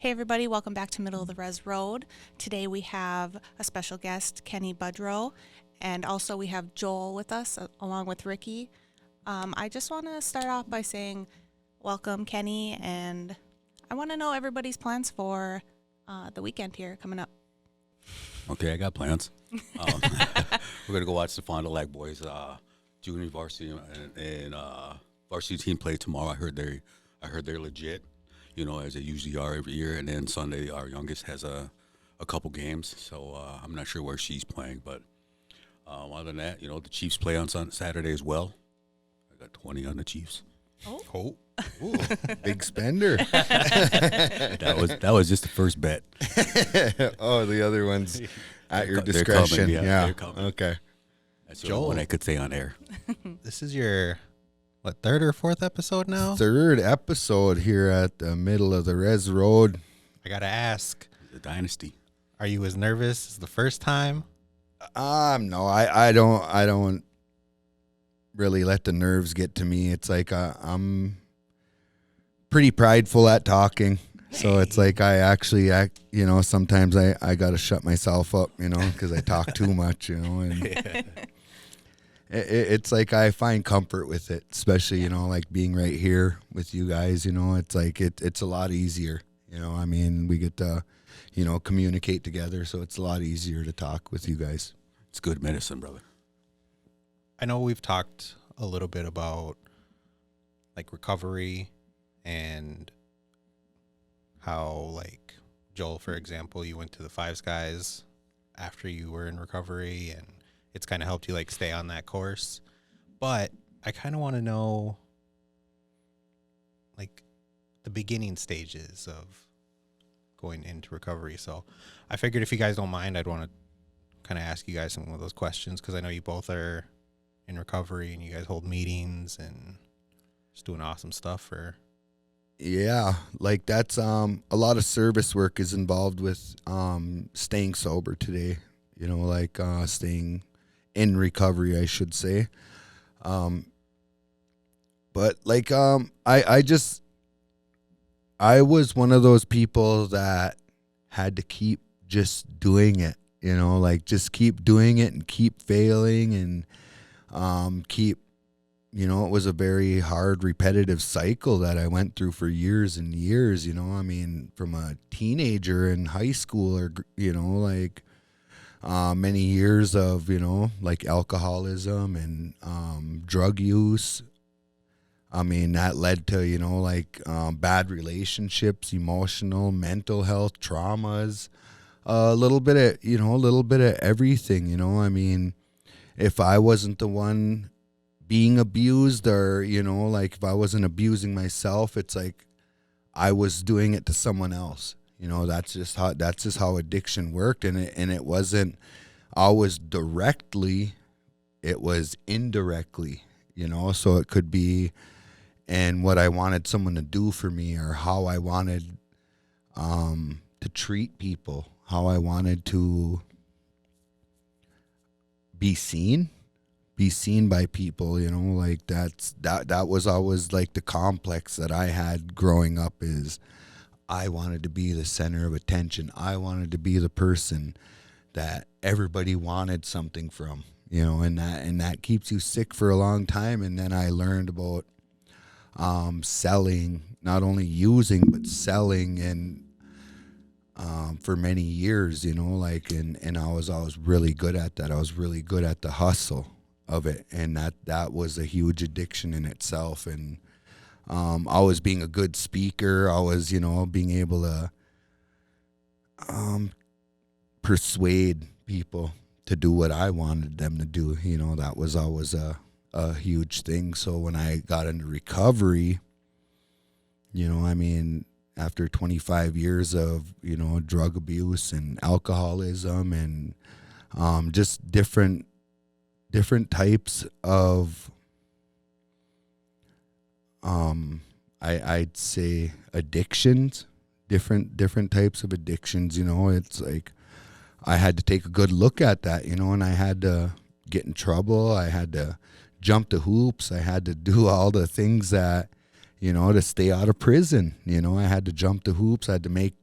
Hey everybody, welcome back to Middle of the Res Road. Today we have a special guest, Kenny Budrow, and also we have Joel with us along with Ricky. I just want to start off by saying welcome, Kenny, and I want to know everybody's plans for the weekend here coming up. Okay, I got plans. We're gonna go watch the Fond du Lac boys junior varsity and varsity team play tomorrow. I heard they're legit, as they usually are every year. And then Sunday, our youngest has a couple games, so I'm not sure where she's playing. But other than that, the Chiefs play on Saturday as well. I got 20 on the Chiefs. Oh, ooh, big spender. That was just the first bet. Oh, the other ones at your They're coming, discretion. yeah, they're coming. Okay. That's the only one I could say on air. This is your, third or fourth episode now? Third episode here at the Middle of the Res Road. I got to ask, The Dynasty. are you as nervous as the first time? No, I don't really let the nerves get to me. It's like I'm pretty prideful at talking. So it's like I actually act, sometimes I got to shut myself up, because I talk too much, and it's like I find comfort with it, especially, like being right here with you guys, it's like it's a lot easier, we get to, communicate together. So it's a lot easier to talk with you guys. It's good medicine, brother. I know we've talked a little bit about like recovery and how, like, Joel, for example, you went to the Five Skies after you were in recovery, and it's kind of helped you like stay on that course. But I kind of want to know like the beginning stages of going into recovery. So I figured if you guys don't mind, I'd want to kind of ask you guys some of those questions, because I know you both are in recovery and you guys hold meetings and just doing awesome stuff for. Yeah, like that's a lot of service work is involved with staying sober today, staying in recovery, I should say. But like I was one of those people that had to keep just doing it, just keep doing it and keep failing and keep, it was a very hard, repetitive cycle that I went through for years and years, from a teenager in high school or, many years of, like alcoholism and drug use. That led to, bad relationships, emotional, mental health, traumas, a little bit of everything, if I wasn't the one being abused or, if I wasn't abusing myself, it's like I was doing it to someone else. That's just how addiction worked. And it wasn't always directly, it was indirectly, so it could be, and what I wanted someone to do for me or how I wanted to treat people, how I wanted to be seen by people, that was always like the complex that I had growing up is I wanted to be the center of attention. I wanted to be the person that everybody wanted something from, and that keeps you sick for a long time. And then I learned about selling, not only using, but selling, and for many years, and I was really good at that. I was really good at the hustle of it, and that was a huge addiction in itself. And always being a good speaker, always being able to persuade people to do what I wanted them to do, that was always a huge thing. So when I got into recovery, after 25 years of drug abuse and alcoholism and just different types of I'd say addictions, different types of addictions, it's like I had to take a good look at that, and I had to get in trouble. I had to jump the hoops. I had to do all the things that, to stay out of prison. I had to jump the hoops. I had to make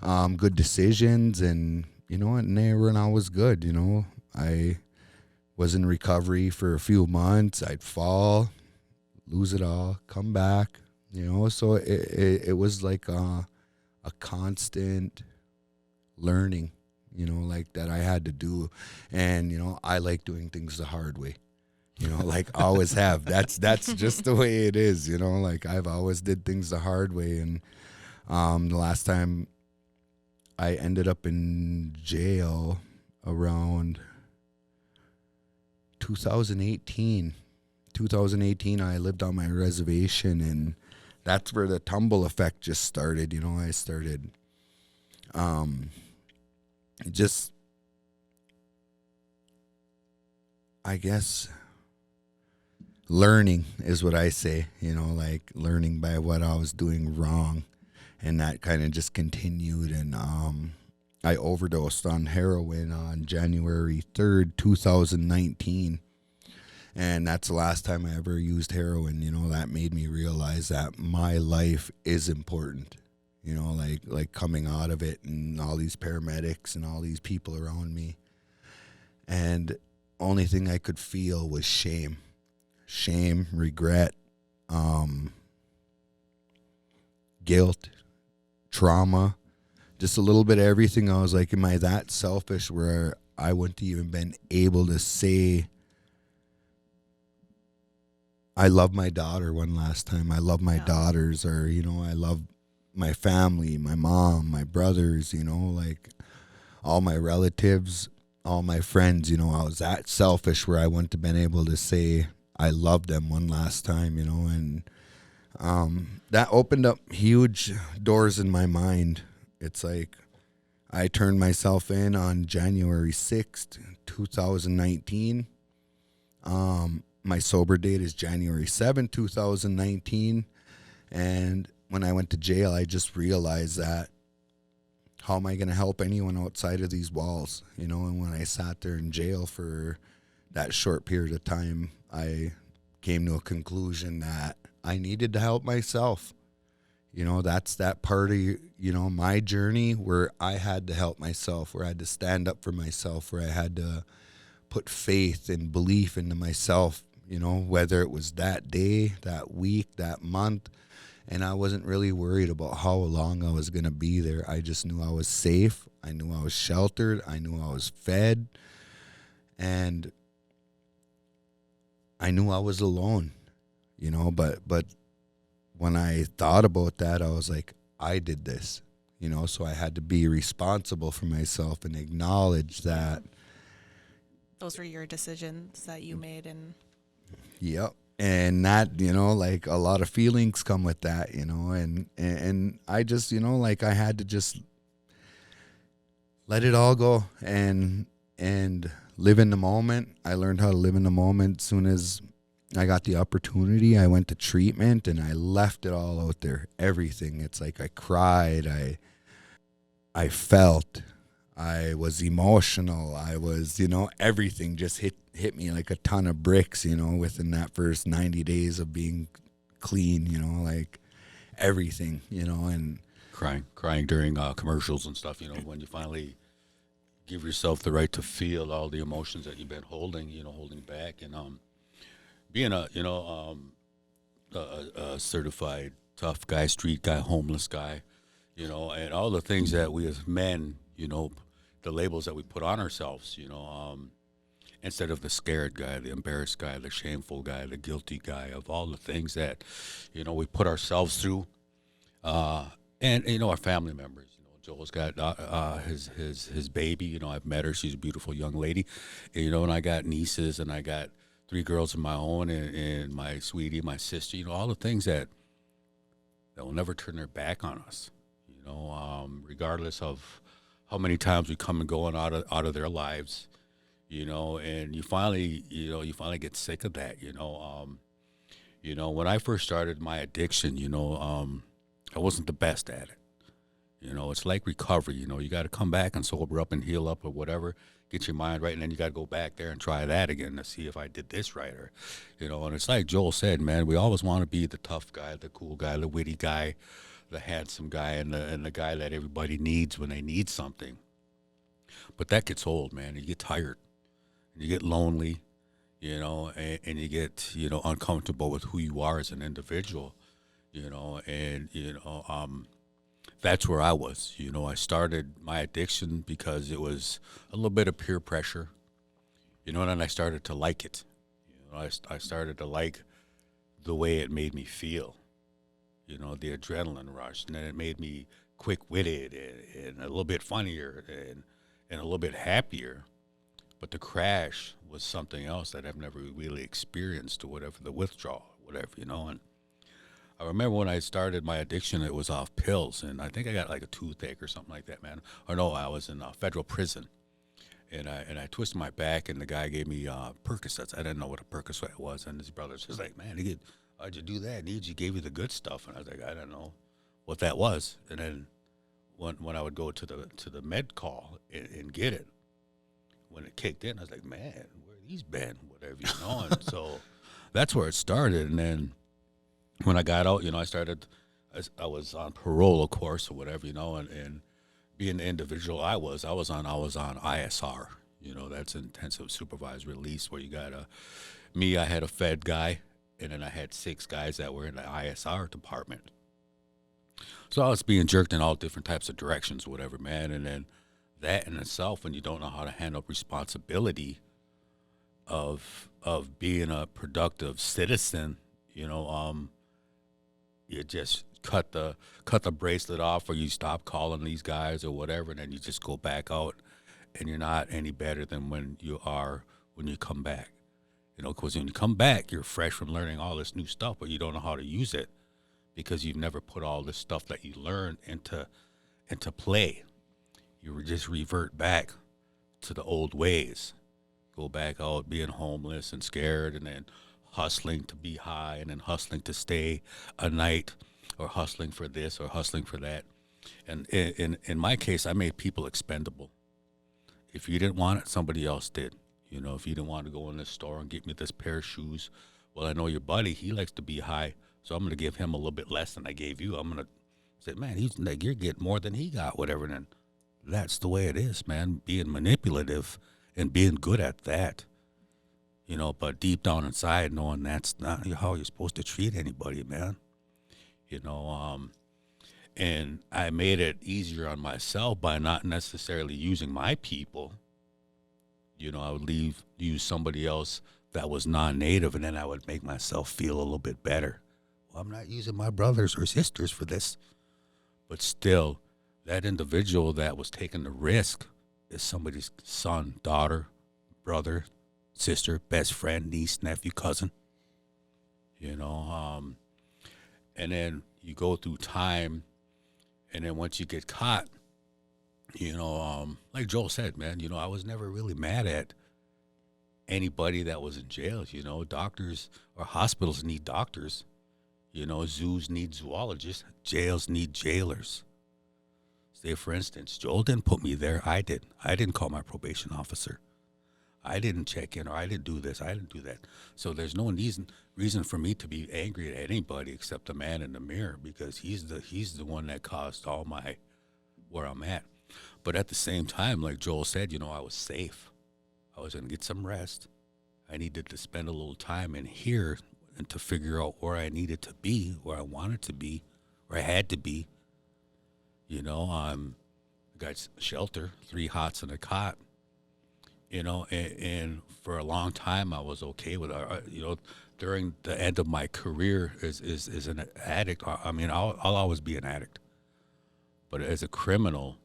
good decisions, and and they weren't always good. I was in recovery for a few months. I'd fall, lose it all, come back. So it was like a constant learning. Like that I had to do, and I like doing things the hard way. Like always have. That's just the way it is. Like I've always did things the hard way, and the last time I ended up in jail around 2018. 2018, I lived on my reservation, and that's where the tumble effect just started. I started just, I guess, learning is what I say, like learning by what I was doing wrong. And that kind of just continued. And I overdosed on heroin on January 3rd, 2019. And that's the last time I ever used heroin. That made me realize that my life is important. Like coming out of it, and all these paramedics and all these people around me. And only thing I could feel was shame, regret, guilt, trauma, just a little bit of everything. I was like, am I that selfish where I wouldn't even been able to say, I love my daughter one last time. I love my daughters, or, I love my family, my mom, my brothers, like all my relatives, all my friends. I was that selfish where I wouldn't have been able to say I love them one last time, and that opened up huge doors in my mind. It's like I turned myself in on January 6th, 2019. My sober date is January 7th, 2019. And when I went to jail, I just realized that how am I going to help anyone outside of these walls? And when I sat there in jail for that short period of time, I came to a conclusion that I needed to help myself. That's that part of, my journey where I had to help myself, where I had to stand up for myself, where I had to put faith and belief into myself, whether it was that day, that week, that month. And I wasn't really worried about how long I was going to be there. I just knew I was safe. I knew I was sheltered. I knew I was fed. And I knew I was alone, but when I thought about that, I was like, I did this, so I had to be responsible for myself and acknowledge that. Those were your decisions that you made. And Yep. And that, like a lot of feelings come with that, and I just, like I had to just let it all go and live in the moment. I learned how to live in the moment as soon as I got the opportunity. I went to treatment and I left it all out there, everything. It's like I cried, I felt, I was emotional, I was, everything just hit me like a ton of bricks, within that first 90 days of being clean, like everything, and crying during commercials and stuff, when you finally give yourself the right to feel all the emotions that you've been holding back. And being a certified tough guy, street guy, homeless guy, and all the things that we as men, the labels that we put on ourselves, instead of the scared guy, the embarrassed guy, the shameful guy, the guilty guy, of all the things that, we put ourselves through, and our family members. Joel's got his baby. I've met her. She's a beautiful young lady, and I got nieces, and I got 3 girls of my own, and my sweetie, my sister. All the things that will never turn their back on us. Regardless of how many times we come and go out of their lives. And you finally get sick of that. When I first started my addiction, I wasn't the best at it. It's like recovery. You got to come back and sober up and heal up or whatever, get your mind right, and then you got to go back there and try that again to see if I did this right, or, and it's like Joel said, man, we always want to be the tough guy, the cool guy, the witty guy, the handsome guy and the guy that everybody needs when they need something. But that gets old, man. You get tired, you get lonely, and you get uncomfortable with who you are as an individual, and that's where I was. I started my addiction because it was a little bit of peer pressure, and then I started to like it. I started to like the way it made me feel, the adrenaline rush, and then it made me quick-witted and a little bit funnier and a little bit happier. But the crash was something else that I've never really experienced, or whatever, the withdrawal, whatever, and I remember when I started my addiction, it was off pills, and I think I got like a toothache or something like that, man. Or no, I was in federal prison, and I twisted my back, and the guy gave me Percocets. I didn't know what a Percocet was, and his brother was like, "Man, how'd you do that? He gave you the good stuff," and I was like, "I don't know what that was." And then when I would go to the med call and get it, when it kicked in, I was like, "Man, where these been?" Whatever, And so that's where it started, and then when I got out, I was on parole, of course, or whatever, and being the individual I was on ISR, that's intensive supervised release, where you got I had a Fed guy, and then I had 6 guys that were in the ISR department. So I was being jerked in all different types of directions, whatever, man. And then that in itself, when you don't know how to handle responsibility of being a productive citizen, you just cut the bracelet off, or you stop calling these guys or whatever, and then you just go back out, and you're not any better than when you come back. Because when you come back, you're fresh from learning all this new stuff, but you don't know how to use it because you've never put all this stuff that you learned into play. You just revert back to the old ways. Go back out being homeless and scared, and then hustling to be high, and then hustling to stay a night, or hustling for this or hustling for that. And in my case, I made people expendable. If you didn't want it, somebody else did. If you didn't want to go in this store and get me this pair of shoes, well, I know your buddy, he likes to be high, so I'm going to give him a little bit less than I gave you. I'm going to say, man, he's like, you're getting more than he got, whatever. And that's the way it is, man, being manipulative and being good at that. But deep down inside, knowing that's not how you're supposed to treat anybody, man. And I made it easier on myself by not necessarily using my people. I would use somebody else that was non-native, and then I would make myself feel a little bit better. Well, I'm not using my brothers or sisters for this. But still, that individual that was taking the risk is somebody's son, daughter, brother, sister, best friend, niece, nephew, cousin. And then you go through time, and then once you get caught, like Joel said, man, I was never really mad at anybody that was in jail. Doctors or hospitals need doctors. Zoos need zoologists. Jails need jailers. Say, for instance, Joel didn't put me there. I did. I didn't call my probation officer. I didn't check in, or I didn't do this. I didn't do that. So there's no reason for me to be angry at anybody except the man in the mirror, because he's the one that caused all my where I'm at. But at the same time, like Joel said, I was safe. I was going to get some rest. I needed to spend a little time in here and to figure out where I needed to be, where I wanted to be, where I had to be. I got shelter, 3 hots and a cot. And for a long time I was okay with it. During the end of my career as an addict, I mean, I'll always be an addict. But as a criminal,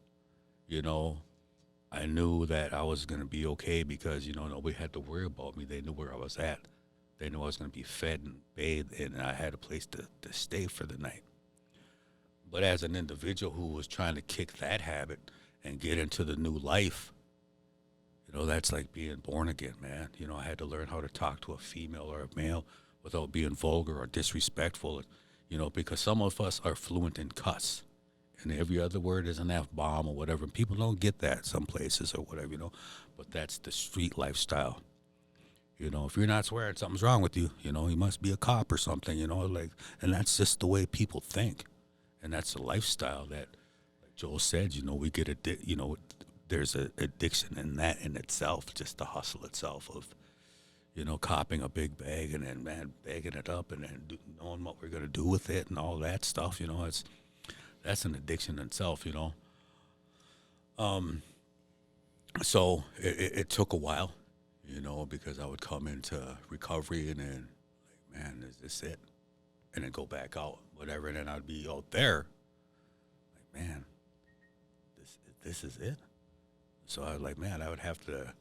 I knew that I was going to be okay because, nobody had to worry about me. They knew where I was at. They knew I was going to be fed and bathed, and I had a place to stay for the night. But as an individual who was trying to kick that habit and get into the new life, that's like being born again, man. I had to learn how to talk to a female or a male without being vulgar or disrespectful, because some of us are fluent in cuss. And every other word is an F-bomb or whatever. And people don't get that some places or whatever, But that's the street lifestyle. If you're not swearing, something's wrong with you. You must be a cop or something, and that's just the way people think. and that's a lifestyle that, like Joel said, we get there's a addiction in that in itself, just the hustle itself of, copping a big bag and then, man, bagging it up and then knowing what we're going to do with it and all that stuff, that's an addiction in itself, So it took a while, because I would come into recovery and then, like, man, is this it? And then go back out, whatever, and then I'd be out there, like, man, this is it? So I was like, man, I would have to,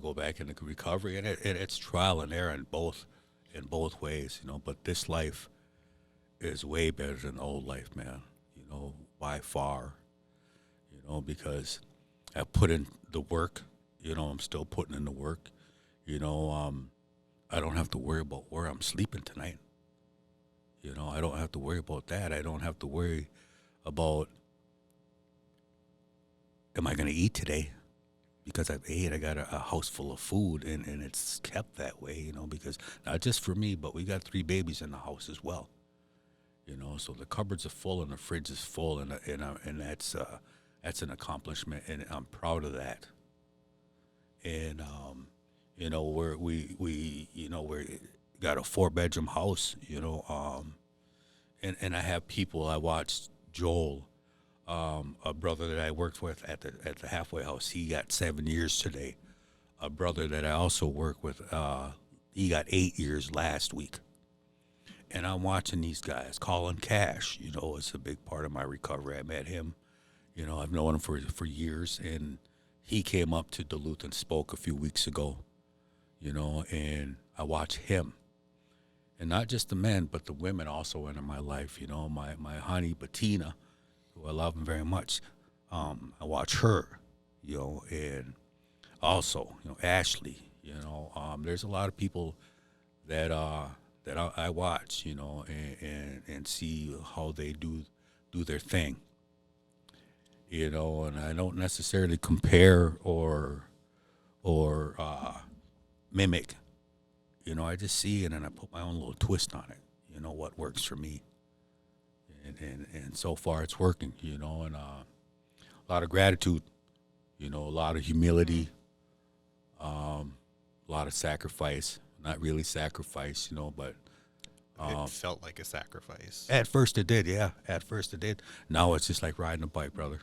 go back into recovery, and it's trial and error in both ways, but this life is way better than the old life, man, by far, because I put in the work, I'm still putting in the work, I don't have to worry about where I'm sleeping tonight. I don't have to worry about that. I don't have to worry about, am I going to eat today? Because I've ate, I got a house full of food, and it's kept that way, because not just for me, but we got 3 babies in the house as well. So the cupboards are full and the fridge is full, and that's an accomplishment, and I'm proud of that. And we're got a 4-bedroom house, and I have people. I watched Joel, a brother that I worked with at the halfway house. He got 7 years today. A brother that I also work with, he got 8 years last week. And I'm watching these guys. Colin Cash, it's a big part of my recovery. I met him. I've known him for years, and he came up to Duluth and spoke a few weeks ago, and I watch him. And not just the men, but the women also enter my life, my honey, Bettina, who I love very much. I watch her, and also, Ashley, there's a lot of people that I watch, and see how they do their thing. And I don't necessarily compare or mimic. I just see it and I put my own little twist on it. What works for me, and so far it's working. And a lot of gratitude. A lot of humility. A lot of sacrifice. Not really sacrifice, but. It felt like a sacrifice. At first it did, yeah. At first it did. Now it's just like riding a bike, brother.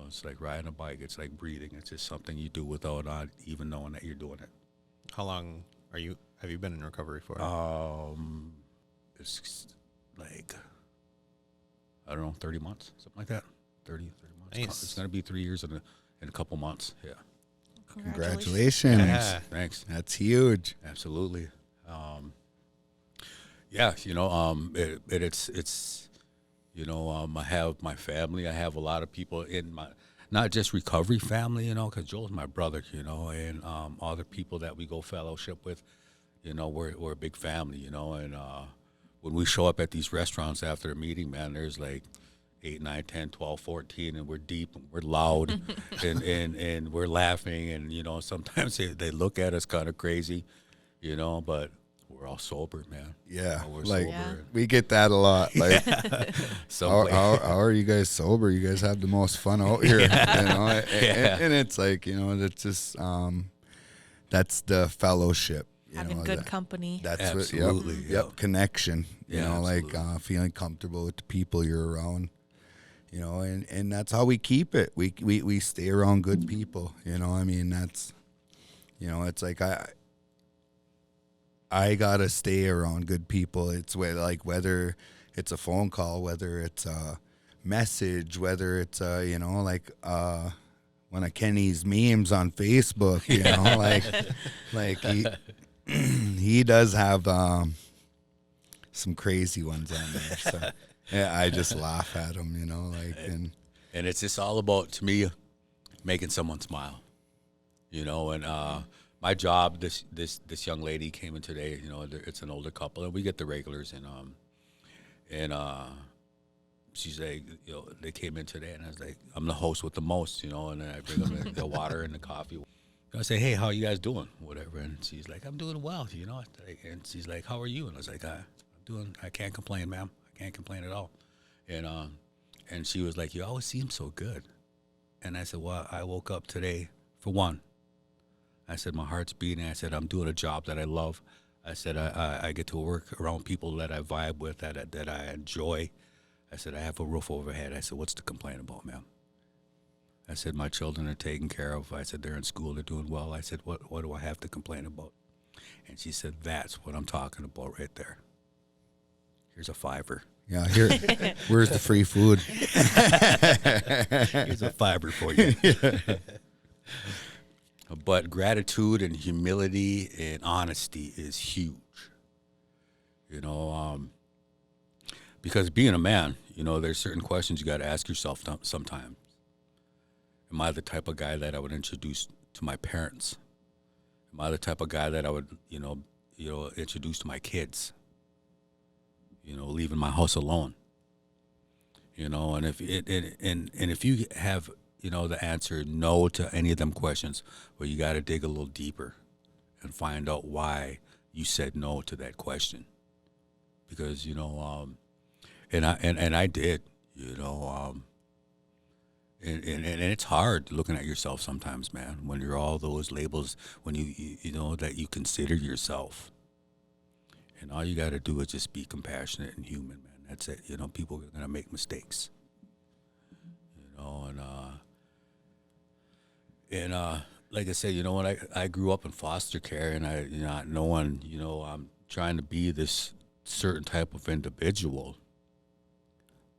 It's like riding a bike. It's like breathing. It's just something you do without not even knowing that you're doing it. How long have you been in recovery for? It's like, I don't know, 30 months, something like that. 30 months. Nice. It's going to be 3 years in a couple months, yeah. Congratulations. Yeah. Thanks. That's huge. Absolutely. Yeah, it's I have my family. I have a lot of people in my, not just recovery family, because Joel's my brother, and other people that we go fellowship with, we're a big family, and when we show up at these restaurants after a meeting, man, there's like 8, 9, 10, 12, 14, and we're deep and we're loud and we're laughing, and sometimes they look at us kind of crazy, but we're all sober, man. Yeah, We're like sober. we get that a lot. Like, So how are you guys sober? You guys have the most fun out here, and it's like it's just that's the fellowship. Having good company. That's Absolutely, what, yeah. connection. Yeah, like feeling comfortable with the people you're around. And that's how we keep it. We stay around good people. That's, it's like I gotta stay around good people. It's whether it's a phone call, whether it's a message, whether it's one of Kenny's memes on Facebook. Like he does have some crazy ones on there. So yeah, I just laugh at him. And it's just all about, to me, making someone smile. And my job, this young lady came in today. It's an older couple, and we get the regulars, and she's like, they came in today, and I was like, I'm the host with the most, and then I bring them the water and the coffee. I say, hey, how you guys doing? Whatever, and she's like, I'm doing well, And she's like, how are you? And I was like, I can't complain, ma'am. I can't complain at all. And and she was like, "You always seem so good." And I said, "Well, I woke up today for one." I said, "My heart's beating." I said, "I'm doing a job that I love." I said, I get to work around people that I vibe with, that I enjoy." I said, "I have a roof overhead." I said, "What's to complain about, ma'am?" I said, "My children are taken care of." I said, "They're in school. They're doing well." I said, what do I have to complain about?" And she said, "That's what I'm talking about right there. Here's a $5. Yeah, here, where's the free food? Here's a $5 for you." But gratitude and humility and honesty is huge. You know, because being a man, there's certain questions you got to ask yourself sometimes. Am I the type of guy that I would introduce to my parents? Am I the type of guy that I would, introduce to my kids? Leaving my house alone. And if you have, the answer no to any of them questions, well, you got to dig a little deeper and find out why you said no to that question. Because and I did, and it's hard looking at yourself sometimes, man, when you're all those labels, when you know that you consider yourself. And all you got to do is just be compassionate and human, man. That's it. People are going to make mistakes. And like I said, when I grew up in foster care, and I, not knowing, I'm trying to be this certain type of individual,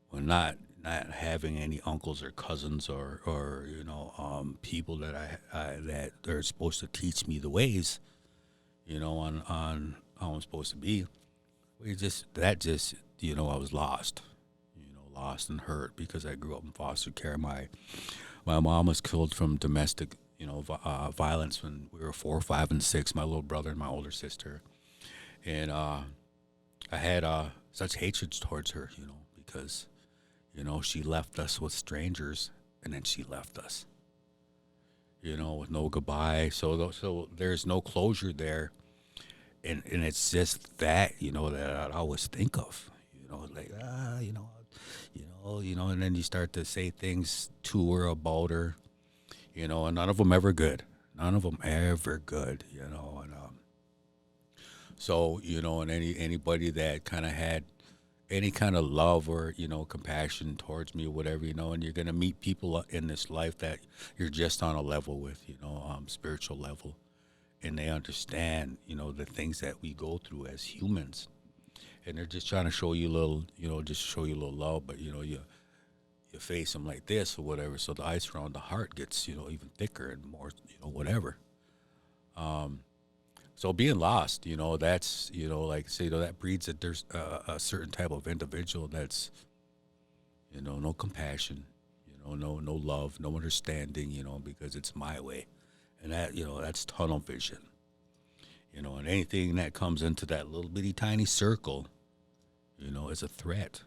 when not having any uncles or cousins or people that that are supposed to teach me the ways, on how I'm supposed to be. I was lost, lost and hurt because I grew up in foster care. My mom was killed from domestic, violence when we were 4, 5, and 6. My little brother and my older sister, and I had such hatred towards her, because she left us with strangers, and then she left us, with no goodbye. So there's no closure there. And it's just that, that I always think of, like, and then you start to say things to her, about her, and none of them ever good. None of them ever good, and so, and anybody that kind of had any kind of love or, compassion towards me or whatever, and you're going to meet people in this life that you're just on a level with, spiritual level. And they understand, the things that we go through as humans. And they're just trying to show you a little, love. But, you face them like this or whatever. So the ice around the heart gets, even thicker and more, whatever. So being lost, that's, like, say, that breeds that there's a certain type of individual that's, no compassion, no love, no understanding, because it's my way. And that, that's tunnel vision, and anything that comes into that little bitty tiny circle, is a threat,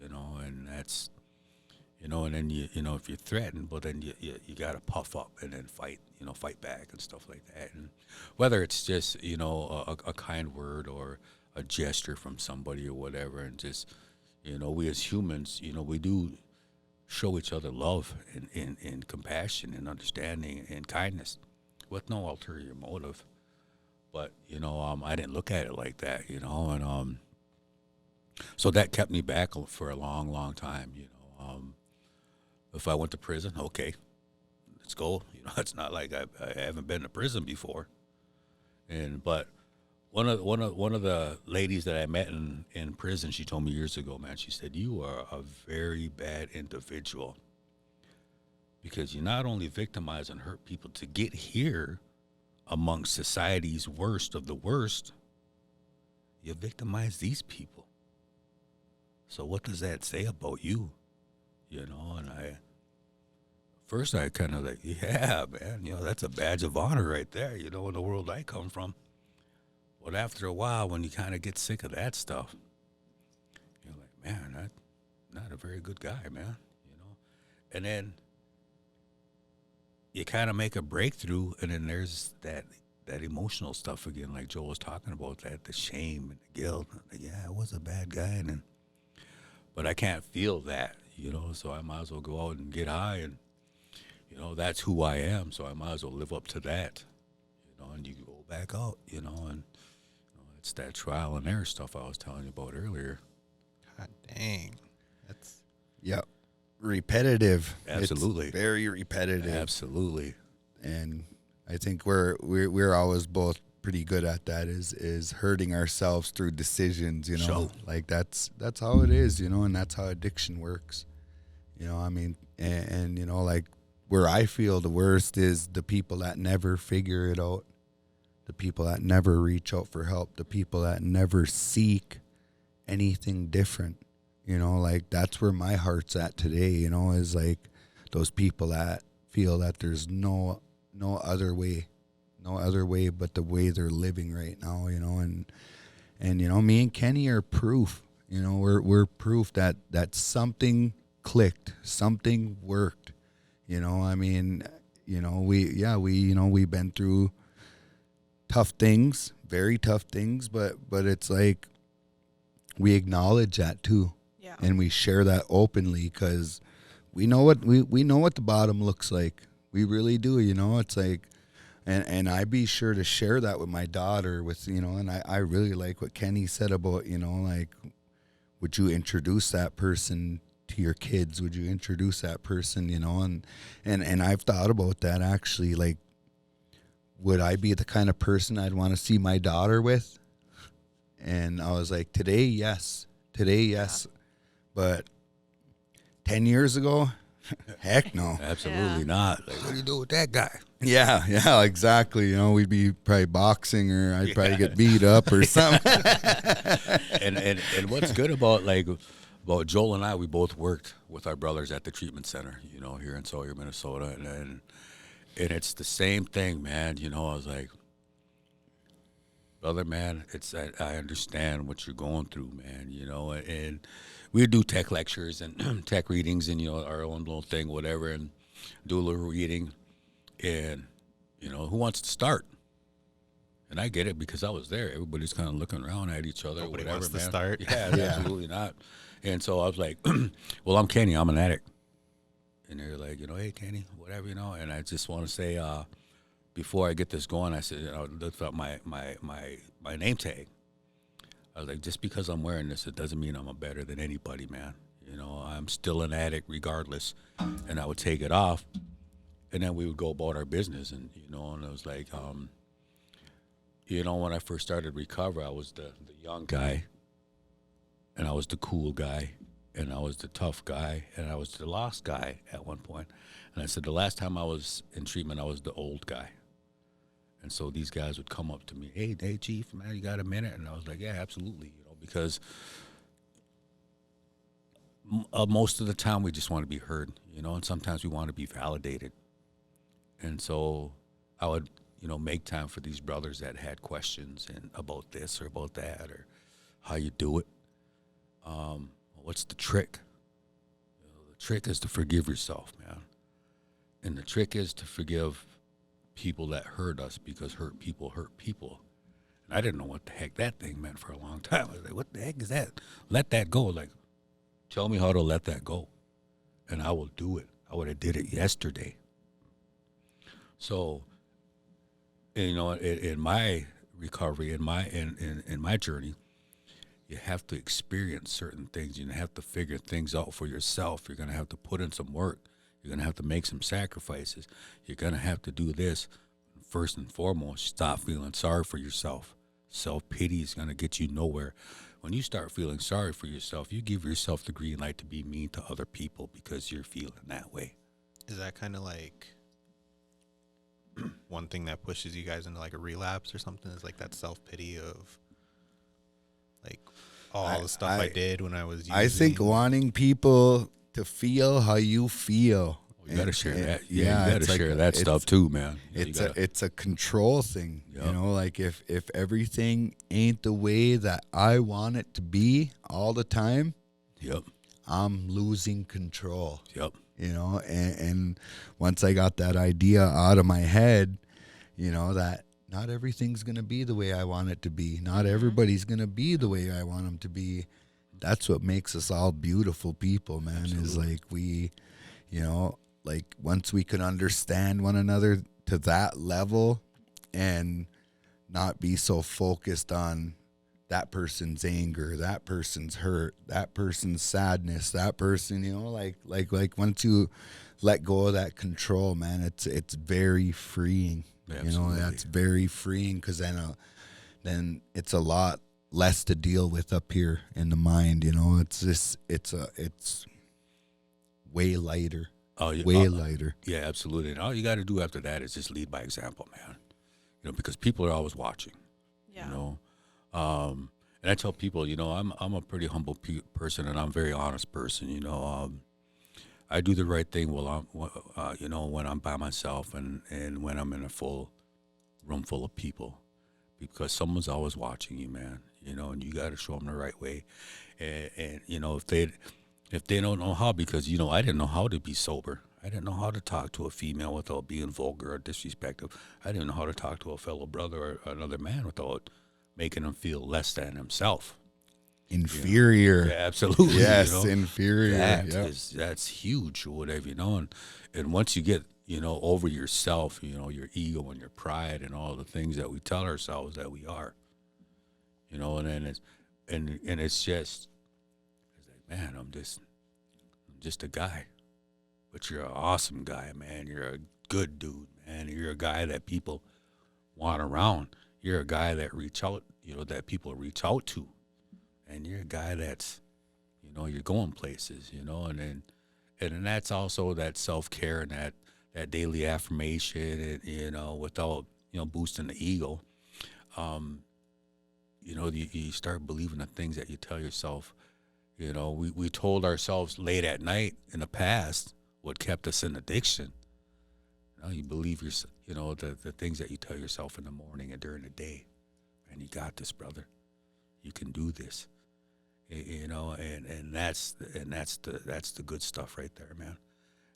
and that's, and then if you're threatened, well, then you got to puff up and then fight back and stuff like that. And whether it's just, a kind word or a gesture from somebody or whatever, and just, we as humans, we do show each other love and compassion and understanding and kindness with no ulterior motive. But, I didn't look at it like that, and so that kept me back for a long, long time, If I went to prison, okay, let's go. It's not like I haven't been to prison before. But one of the ladies that I met in prison, she told me years ago, man, she said, "You are a very bad individual, because you not only victimize and hurt people to get here among society's worst of the worst, you victimize these people. So what does that say about you?" And first I kind of like, yeah, man, that's a badge of honor right there, in the world I come from. But after a while, when you kind of get sick of that stuff, you're like, man, that's not a very good guy, man, And then you kind of make a breakthrough, and then there's that emotional stuff again, like Joel was talking about, that the shame and the guilt. Like, yeah, I was a bad guy, and then, but I can't feel that, so I might as well go out and get high, and that's who I am, so I might as well live up to that, and you go back out, and it's that trial and error stuff I was telling you about earlier. God dang. That's Yep. Repetitive. Absolutely. It's very repetitive. Absolutely. And I think we're always both pretty good at that, is hurting ourselves through decisions, Sure. Like that's how it is, and that's how addiction works. I mean, and like where I feel the worst is the people that never figure it out, the people that never reach out for help, the people that never seek anything different. Like that's where my heart's at today, is like those people that feel that there's no other way but the way they're living right now, and me and Kenny are proof, we're proof that something clicked, something worked, I mean, we've been through tough things, very tough things, but it's like we acknowledge that too. Yeah. And we share that openly because we know what we know what the bottom looks like. We really do, It's like, and I be sure to share that with my daughter. With and I really like what Kenny said about like, would you introduce that person to your kids? Would you introduce that person? And I've thought about that actually. Like, would I be the kind of person I'd want to see my daughter with? And I was like, today, yes. But 10 years ago, heck no. Absolutely Yeah. not. Like, what do you do with that guy? Yeah, exactly. We'd be probably boxing, or I'd probably get beat up or something. And what's good about Joel and I, we both worked with our brothers at the treatment center, here in Sawyer, Minnesota, and it's the same thing, man. I was like, brother, man, I understand what you're going through, man. And we do tech lectures and tech readings, and our own little thing, whatever, and do a little reading, and who wants to start? And I get it because I was there. Everybody's kind of looking around at each other. Nobody whatever, wants to man. start. Yeah, absolutely not. And so I was like, well, I'm Kenny. I'm an addict. And they're like, hey, Kenny, whatever, And I just want to say, before I get this going, I said, looked up my name tag. I was like, just because I'm wearing this, it doesn't mean I'm better than anybody, man. I'm still an addict regardless. And I would take it off, and then we would go about our business. And, and it was like, when I first started recovery, I was the young guy, and I was the cool guy, and I was the tough guy, and I was the lost guy at one point. And I said, the last time I was in treatment, I was the old guy. And so these guys would come up to me, hey, Chief, man, you got a minute? And I was like, yeah, absolutely, because most of the time we just want to be heard, and sometimes we want to be validated. And so I would, make time for these brothers that had questions and about this or about that or how you do it. What's the trick? The trick is to forgive yourself, man. And the trick is to forgive people that hurt us, because hurt people hurt people. And I didn't know what the heck that thing meant for a long time. I was like, what the heck is that? Let that go. Like, tell me how to let that go, and I will do it. I would have did it yesterday. So, in my recovery, in my journey, you have to experience certain things. You have to figure things out for yourself. You're going to have to put in some work. You're going to have to make some sacrifices. You're going to have to do this. First and foremost, stop feeling sorry for yourself. Self-pity is going to get you nowhere. When you start feeling sorry for yourself, you give yourself the green light to be mean to other people because you're feeling that way. Is that kind of like one thing that pushes you guys into like a relapse or something? Is like that self-pity of like all the stuff I did when I was using? I think wanting people to feel how you feel. You got to share that. Yeah, you got to share that stuff too, man. It's a control thing. Yep. Like if everything ain't the way that I want it to be all the time, Yep. I'm losing control. Yep. And once I got that idea out of my head, that not everything's going to be the way I want it to be. Not everybody's going to be the way I want them to be. that's what makes us all beautiful people, man. Is Absolutely. like we, like once we can understand one another to that level and not be so focused on that person's anger, that person's hurt, that person's sadness, that person, like once you let go of that control, man, it's very freeing. Absolutely. That's very freeing, because then it's a lot less to deal with up here in the mind. It's way lighter, Oh, yeah, way lighter. yeah, absolutely. And all you got to do after that is just lead by example, man. Because people are always watching. Yeah. And I tell people, I'm a pretty humble person, and I'm a very honest person. I do the right thing when I'm by myself and when I'm in a full room full of people, because someone's always watching you, man. And you got to show them the right way. And if they don't know how, because I didn't know how to be sober. I didn't know how to talk to a female without being vulgar or disrespectful. I didn't know how to talk to a fellow brother or another man without making him feel less than himself. Inferior. Yeah, absolutely. Yes, inferior. That's huge or whatever, and once you get, over yourself, your ego and your pride and all the things that we tell ourselves that we are, and then it's just, it's like, man, I'm just a guy. But you're an awesome guy, man. You're a good dude, man. You're a guy that people want around. You're a guy that that people reach out to. And you're a guy that's, you're going places, and then that's also that self-care and that daily affirmation, and, without, boosting the ego. You start believing the things that you tell yourself. We told ourselves late at night in the past what kept us in addiction. Now you believe the things that you tell yourself in the morning and during the day. And you got this, brother. You can do this. And that's the good stuff right there, man.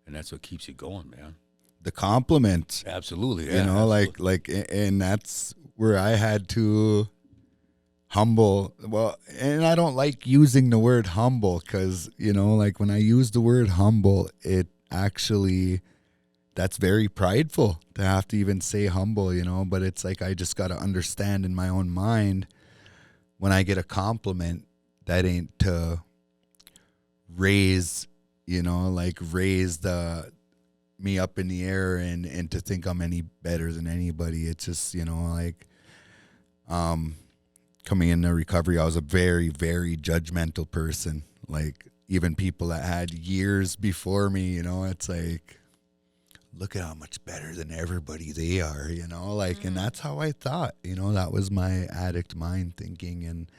And that's what keeps you going, man. The compliments. Absolutely. Yeah, like, and that's where I had to humble. Well, and I don't like using the word humble, because, like when I use the word humble, it actually, that's very prideful to have to even say humble, but it's like, I just got to understand in my own mind, when I get a compliment, that ain't to raise the me up in the air and to think I'm any better than anybody. It's just, coming into recovery, I was a very, very judgmental person. Like, even people that had years before me, it's like, look at how much better than everybody they are, and that's how I thought, that was my addict mind thinking. And,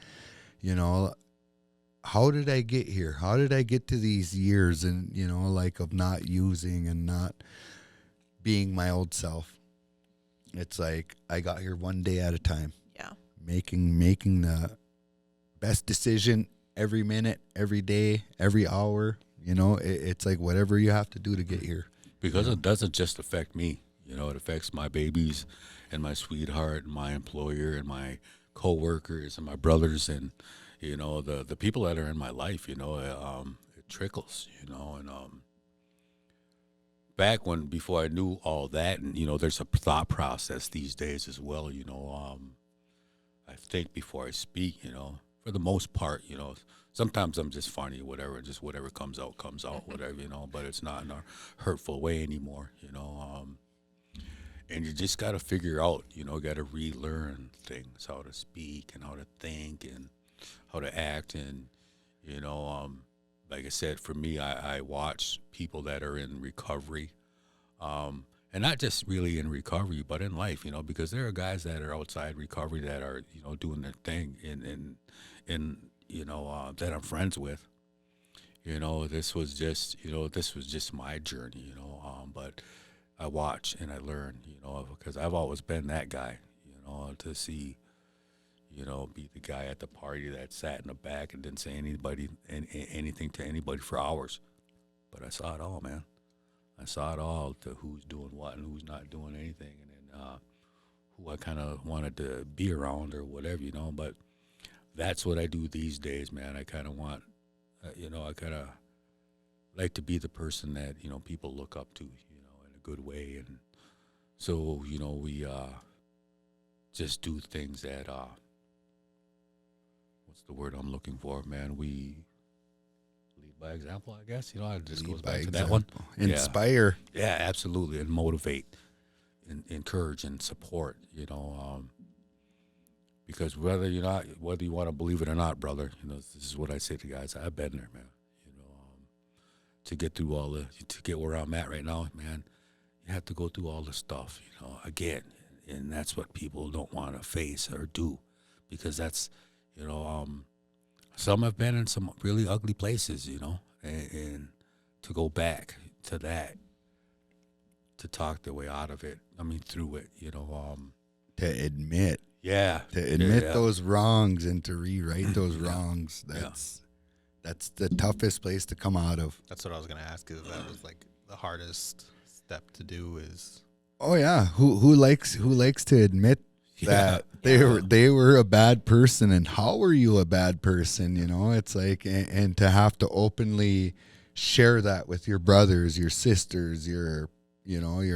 how did I get here? How did I get to these years and, of not using and not being my old self? It's like, I got here one day at a time. Yeah. Making the best decision every minute, every day, every hour. It's like whatever you have to do to get here. Because it doesn't just affect me. It affects my babies and my sweetheart and my employer and my coworkers and my brothers and, the people that are in my life. It trickles, and back before I knew all that, and, there's a thought process these days as well, I think before I speak, for the most part, sometimes I'm just funny or whatever, just whatever comes out, whatever, but it's not in a hurtful way anymore, and you just got to figure out, got to relearn things, how to speak and how to think and how to act. And, like I said, for me, I watch people that are in recovery, and not just really in recovery, but in life, because there are guys that are outside recovery that are, doing their thing in that I'm friends with. This was just my journey, but I watch and I learn, because I've always been that guy, to see, be the guy at the party that sat in the back and didn't say anything to anybody for hours. But I saw it all, man. I saw it all, to who's doing what and who's not doing anything, and then who I kind of wanted to be around or whatever, But that's what I do these days, man. I kind of want, I kind of like to be the person that, people look up to, in a good way. And so, we just do things that, what's the word I'm looking for, man? We lead by example, I guess. It just Lead goes by back to that one. Inspire. Yeah, absolutely. And motivate and encourage and support, because whether you want to believe it or not, brother, this is what I say to guys. I've been there, man. To get through to get where I'm at right now, man, you have to go through all the stuff, again, and that's what people don't want to face or do, because that's, some have been in some really ugly places, and to go back to that, to talk their way out of it, through it, To admit. yeah, To admit yeah. those wrongs and to rewrite those wrongs. That's the toughest place to come out of. That's what I was gonna ask. Is that was like the hardest step to do? Is Oh yeah, who likes to admit that Yeah. they were a bad person, and how were you a bad person? It's like, and to have to openly share that with your brothers, your sisters, your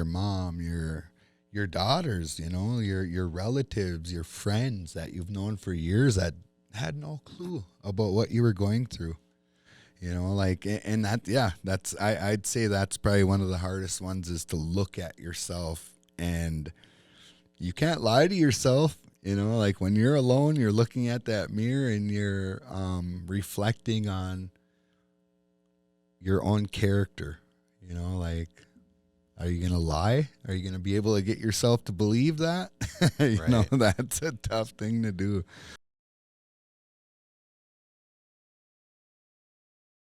mom, your daughters, your relatives, your friends that you've known for years that had no clue about what you were going through. And that's I'd say that's probably one of the hardest ones, is to look at yourself, and you can't lie to yourself. Like when you're alone, you're looking at that mirror and you're reflecting on your own character. Like, are you gonna lie? Are you gonna be able to get yourself to believe that? Right. That's a tough thing to do.